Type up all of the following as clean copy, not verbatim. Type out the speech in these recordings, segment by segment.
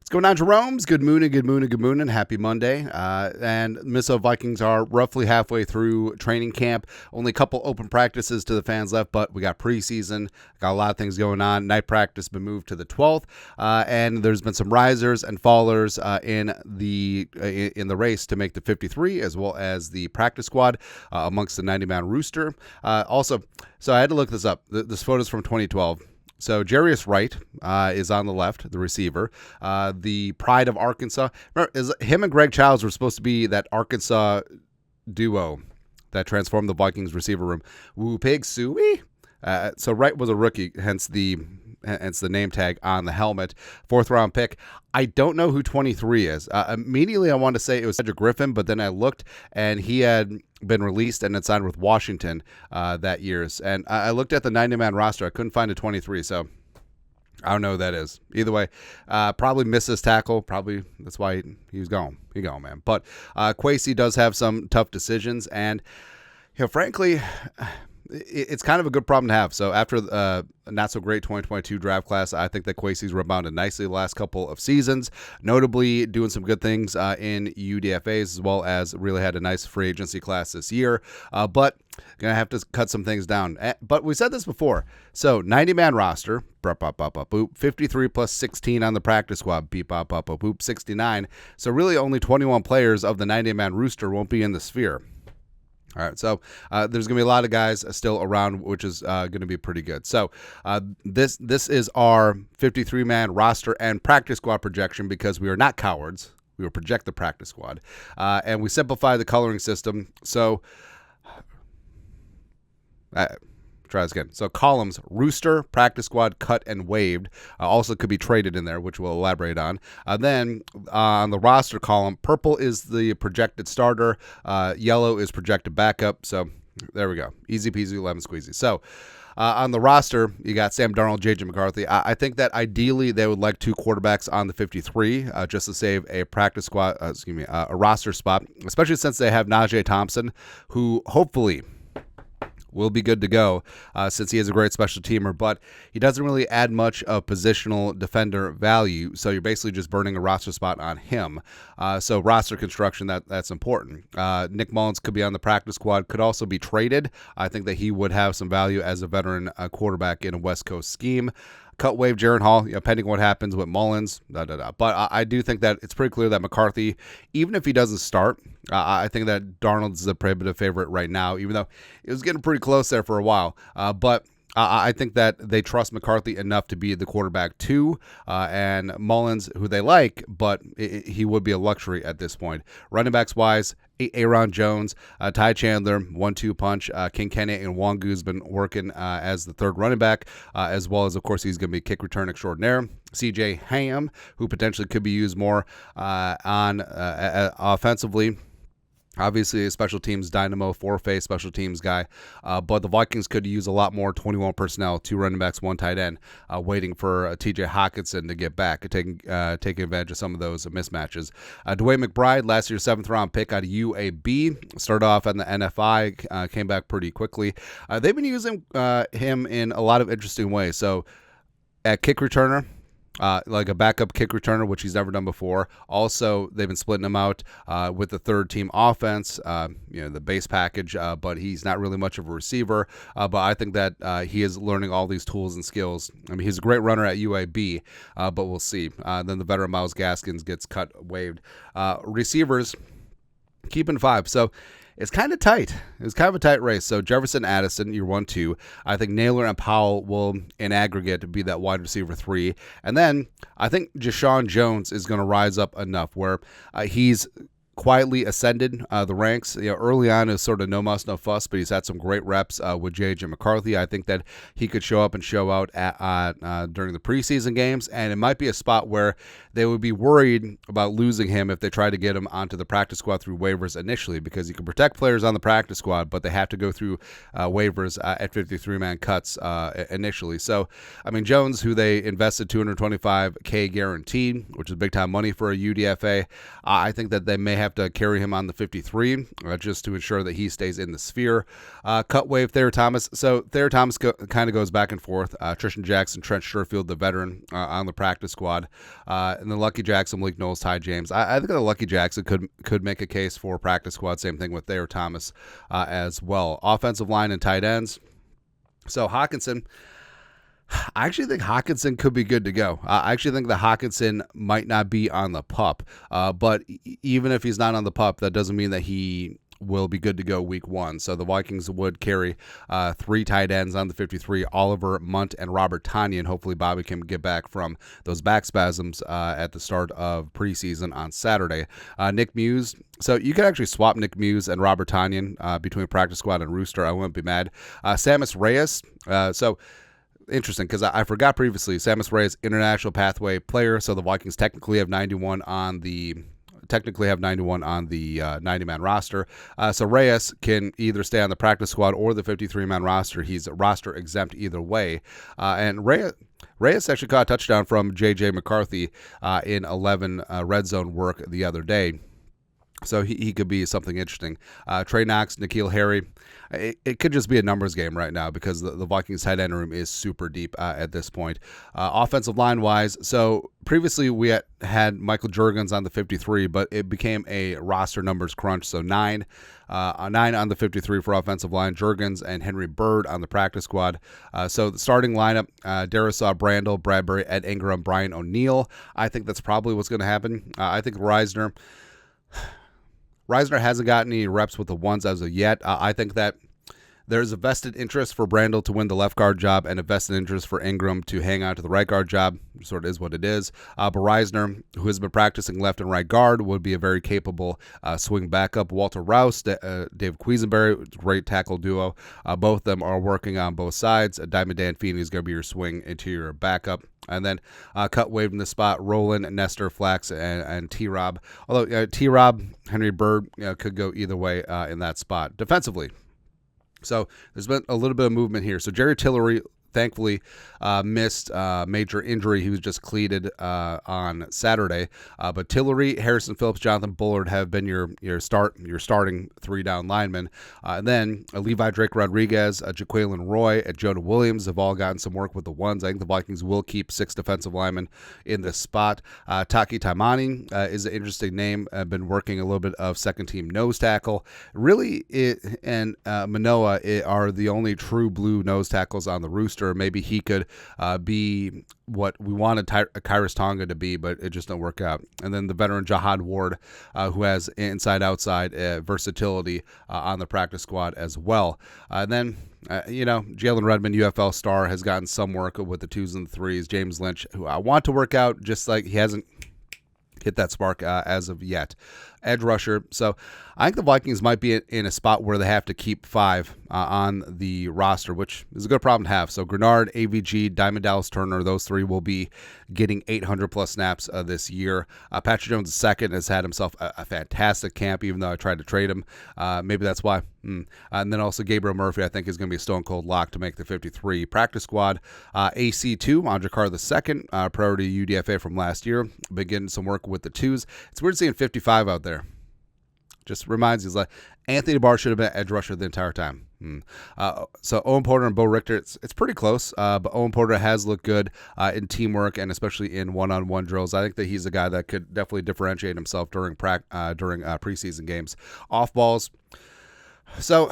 What's going on, Jerome's? Good morning, happy Monday. And Minnesota Vikings are roughly halfway through training camp. Only a couple open practices to the fans left, but we got preseason. Got a lot of things going on. Night practice been moved to the 12th, and there's been some risers and fallers in the race to make the 53, as well as the practice squad amongst the 90-man rooster. So I had to look this up. This photo's from 2012. So Jarius Wright is on the left, the receiver. The pride of Arkansas. Remember, him and Greg Childs were supposed to be that Arkansas duo that transformed the Vikings receiver room. Woo Pig Suey. So Wright was a rookie, hence the name tag on the helmet. 4th round pick. I don't know who 23 is. Immediately I wanted to say it was Cedric Griffin, but then I looked and he had been released and had signed with Washington that year. And I looked at the 90-man roster. I couldn't find a 23, so I don't know who that is. Either way, probably missed his tackle. Probably that's why he was gone. He gone, man. But Kwesi does have some tough decisions, and frankly, it's kind of a good problem to have. So after a not so great 2022 draft class, I think that Kwesi's rebounded nicely the last couple of seasons, notably doing some good things in UDFAs, as well as really had a nice free agency class this year. But going to have to cut some things down. But we said this before. So 90-man roster, 53 plus 16 on the practice squad, 69. So really only 21 players of the 90-man rooster won't be in the sphere. All right, so there's going to be a lot of guys still around, which is going to be pretty good. So this is our 53-man roster and practice squad projection, because we are not cowards. We will project the practice squad. And we simplify the coloring system. So try this again. So columns: rooster, practice squad, cut, and waived. Also could be traded in there, which we'll elaborate on. Then on the roster column, purple is the projected starter. Yellow is projected backup. So there we go. Easy peasy, lemon squeezy. So on the roster, you got Sam Darnold, J.J. McCarthy. I think that ideally they would like 2 quarterbacks on the 53 just to save a practice squad, a roster spot, especially since they have Najee Thompson, who hopefully will be good to go since he is a great special teamer, but he doesn't really add much of positional defender value, so you're basically just burning a roster spot on him. So roster construction, that's important. Nick Mullins could be on the practice squad, could also be traded. I think that he would have some value as a veteran quarterback in a West Coast scheme. Cut wave Jaron Hall, pending what happens with Mullins. But I do think that it's pretty clear that McCarthy, even if he doesn't start, I think that Darnold's the prohibitive favorite right now, even though it was getting pretty close there for a while. But I think that they trust McCarthy enough to be the quarterback too, and Mullins, who they like, but he would be a luxury at this point. Running backs wise, Aaron Jones, Ty Chandler, 1-2 punch. King Kenny and Wangu's been working as the third running back, as well as, of course, he's going to be kick return extraordinaire. CJ Ham, who potentially could be used more on offensively. Obviously, a special teams dynamo, four-face special teams guy. But the Vikings could use a lot more 21 personnel, 2 running backs, 1 tight end, waiting for TJ Hawkinson to get back, taking advantage of some of those mismatches. DeWayne McBride, last year's 7th-round pick out of UAB, started off on the NFI, came back pretty quickly. They've been using him in a lot of interesting ways. So at kick returner, like a backup kick returner, which he's never done before. Also, they've been splitting him out with the third team offense, the base package, but he's not really much of a receiver. But I think that he is learning all these tools and skills. I mean, he's a great runner at UAB, but we'll see. Then the veteran Myles Gaskins gets waived. Receivers, keeping 5. So it's kind of tight. It's kind of a tight race. So Jefferson, Addison, you're 1-2. I think Naylor and Powell will, in aggregate, be that wide receiver 3. And then I think Deshaun Jones is going to rise up enough where he's quietly ascended the ranks. Early on, it was sort of no muss, no fuss, but he's had some great reps with J.J. McCarthy. I think that he could show up and show out during the preseason games, and it might be a spot where they would be worried about losing him if they try to get him onto the practice squad through waivers initially, because you can protect players on the practice squad, but they have to go through waivers at 53-man cuts initially. So, I mean, Jones, who they invested $225K guaranteed, which is big-time money for a UDFA, I think that they may have have to carry him on the 53 just to ensure that he stays in the sphere. Cut wave Thayer Thomas. So Thayer Thomas kind of goes back and forth. Tristan Jackson, Trent Sherfield, the veteran, on the practice squad. And then Lucky Jackson, Malik Knowles, Ty James. I think that Lucky Jackson could make a case for practice squad. Same thing with Thayer Thomas as well. Offensive line and tight ends. So Hockenson, I actually think Hockenson could be good to go. I actually think that Hockenson might not be on the PUP, but even if he's not on the PUP, that doesn't mean that he will be good to go week 1. So the Vikings would carry 3 tight ends on the 53, Oliver, Munt, and Robert Tonyan. Hopefully Bobby can get back from those back spasms at the start of preseason on Saturday. Nick Muse. So you could actually swap Nick Muse and Robert Tonyan between practice squad and rooster. I wouldn't be mad. Sammis Reyes. So interesting, because I forgot previously, Sammis Reyes, international pathway player, so the Vikings technically have 91 on the 90-man roster. So Reyes can either stay on the practice squad or the 53-man roster. He's roster exempt either way. And Reyes actually caught a touchdown from J.J. McCarthy in 11 red zone work the other day. So he could be something interesting. Trey Knox, N'Keal Harry. It could just be a numbers game right now because the Vikings tight end room is super deep at this point. Offensive line-wise, so previously we had Michael Juergens on the 53, but it became a roster numbers crunch. So 9 on the 53 for offensive line, Juergens and Henry Bird on the practice squad. So the starting lineup, Darisaw, Brandel, Bradbury, Ed Ingram, Brian O'Neill. I think that's probably what's going to happen. I think Reisner hasn't gotten any reps with the ones as of yet. I think that there's a vested interest for Brandel to win the left guard job and a vested interest for Ingram to hang on to the right guard job. Sort of is what it is. But Reisner, who has been practicing left and right guard, would be a very capable swing backup. Walter Rouse, David Quisenberry, great tackle duo. Both of them are working on both sides. Diamond Dan Feeney is going to be your swing interior backup. And then cut wave in the spot, Roland, Nestor, Flax, and T-Rob. Although T-Rob, Henry Bird could go either way in that spot. Defensively, so there's been a little bit of movement here. So Jerry Tillery thankfully missed major injury. He was just cleated on Saturday. But Tillery, Harrison Phillips, Jonathan Bullard have been your starting 3-down linemen. And then Levi Drake Rodriguez, Jaqueline Roy, and Jonah Williams have all gotten some work with the ones. I think the Vikings will keep 6 defensive linemen in this spot. Taki Taimani is an interesting name. Been working a little bit of second-team nose tackle. Really, and Manoa are the only true blue nose tackles on the rooster. Maybe he could be what we wanted Kyrus Tonga to be, but it just didn't work out. And then the veteran Jahad Ward, who has inside-outside versatility on the practice squad as well. And then, Jalen Redmond, UFL star, has gotten some work with the 2s and the 3s. James Lynch, who I want to work out, just like he hasn't hit that spark as of yet. Edge rusher. So I think the Vikings might be in a spot where they have to keep 5 on the roster, which is a good problem to have. So Grenard, AVG, Diamond Dallas Turner, those 3 will be getting 800-plus snaps this year. Patrick Jones II has had himself a fantastic camp, even though I tried to trade him. Maybe that's why. And then also Gabriel Murphy, I think, is going to be a stone-cold lock to make the 53. Practice squad, AC2, Andrakar II, priority UDFA from last year. Been getting some work with the 2s. It's weird seeing 55 out there. Just reminds you, like Anthony Barr should have been edge rusher the entire time. So Owen Porter and Bo Richter, it's pretty close, but Owen Porter has looked good in teamwork and especially in one-on-one drills. I think that he's a guy that could definitely differentiate himself during preseason games. Off balls. So,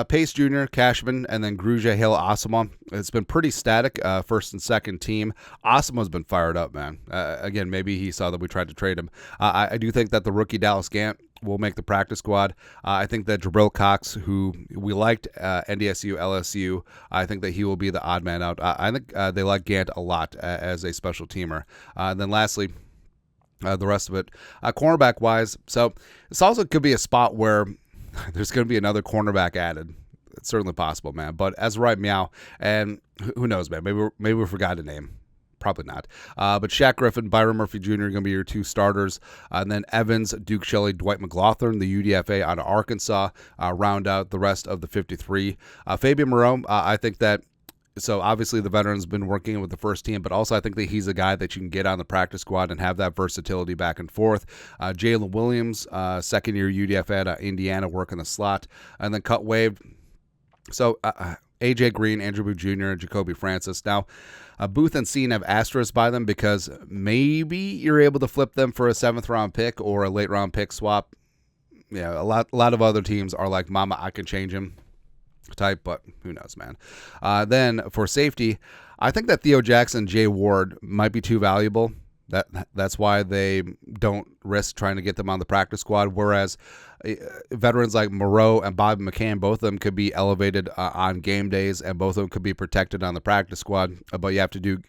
Pace Jr., Cashman, and then Gruja, Hale, Asama. It's been pretty static, first and second team. Asama's been fired up, man. Again, maybe he saw that we tried to trade him. I do think that the rookie Dallas Gant will make the practice squad. I think that Jabril Cox, who we liked NDSU, LSU, I think that he will be the odd man out. I think they like Gant a lot as a special teamer. And then lastly, the rest of it, cornerback-wise. So this also could be a spot where there's going to be another cornerback added. It's certainly possible, man. But as right meow, and who knows, man? Maybe we forgot a name. Probably not. But Shaq Griffin, Byron Murphy Jr. are going to be your 2 starters. And then Evans, Duke Shelley, Dwight McLaughlin, the UDFA out of Arkansas, round out the rest of the 53. Fabian Moreau, I think that So obviously the veteran's been working with the first team, but also I think that he's a guy that you can get on the practice squad and have that versatility back and forth. Jalen Williams, second-year UDFA at Indiana, working the slot, and then cut waived. So A.J. Green, Andrew Booth Jr., Jacoby Francis. Now, Booth and Cine have asterisks by them because maybe you're able to flip them for a 7th-round pick or a late-round pick swap. Yeah, a lot of other teams are like, mama, I can change him type, but who knows, man. Then for safety, I think that Theo Jackson, Jay Ward might be too valuable. That's why they don't risk trying to get them on the practice squad. Whereas veterans like Moreau and Bobby McCann, both of them could be elevated on game days, and both of them could be protected on the practice squad. But you have to do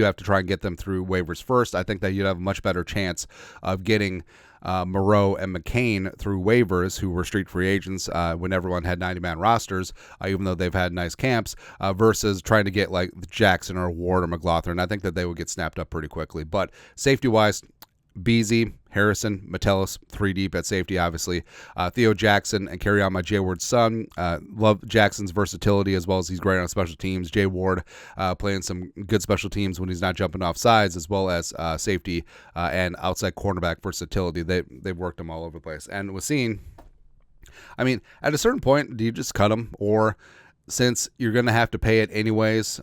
have to try and get them through waivers first. I think that you'd have a much better chance of getting Moreau and McCain through waivers, who were street free agents when everyone had 90-man rosters, even though they've had nice camps, versus trying to get like Jackson or Ward or McLaughlin. I think that they would get snapped up pretty quickly. But safety-wise, Beasley, Harrison, Metellus, 3 deep at safety, obviously. Theo Jackson, and carry on my Jay Ward son. Love Jackson's versatility, as well as he's great on special teams. Jay Ward playing some good special teams when he's not jumping off sides, as well as safety and outside cornerback versatility. They've worked him all over the place. And with Cine, I mean, at a certain point, do you just cut him? Or since you're going to have to pay it anyways,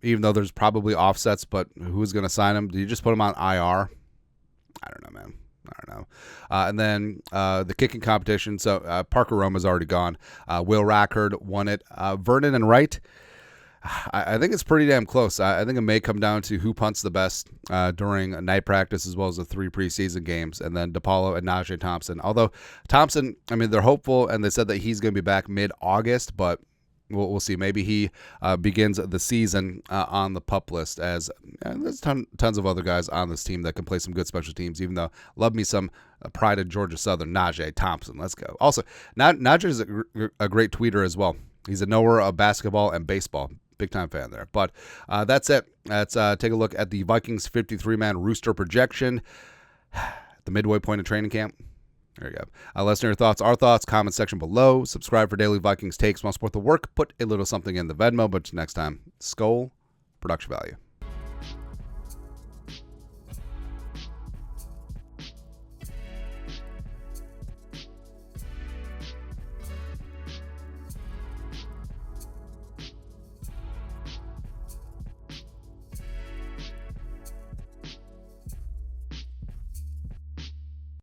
even though there's probably offsets, but who's going to sign him? Do you just put him on IR? I don't know, man. I don't know. And then the kicking competition. So Parker Rome is already gone. Will Rackard won it. Vernon and Wright, I think it's pretty damn close. I think it may come down to who punts the best during a night practice, as well as the 3 preseason games, and then DePaulo and Najee Thompson. Although Thompson, I mean, they're hopeful, and they said that he's going to be back mid-August, but we'll see. Maybe he begins the season on the PUP list, as there's tons of other guys on this team that can play some good special teams, even though love me some pride of Georgia Southern, Najee Thompson. Let's go. Also, Najee is a great tweeter as well. He's a knower of basketball and baseball. Big time fan there. But that's it. Let's take a look at the Vikings 53-man rooster projection, the midway point of training camp. There you go. Let us know your thoughts, our thoughts, comment section below. Subscribe for daily Vikings takes. Want to support the work? Put a little something in the Venmo. But next time, Skol, production value.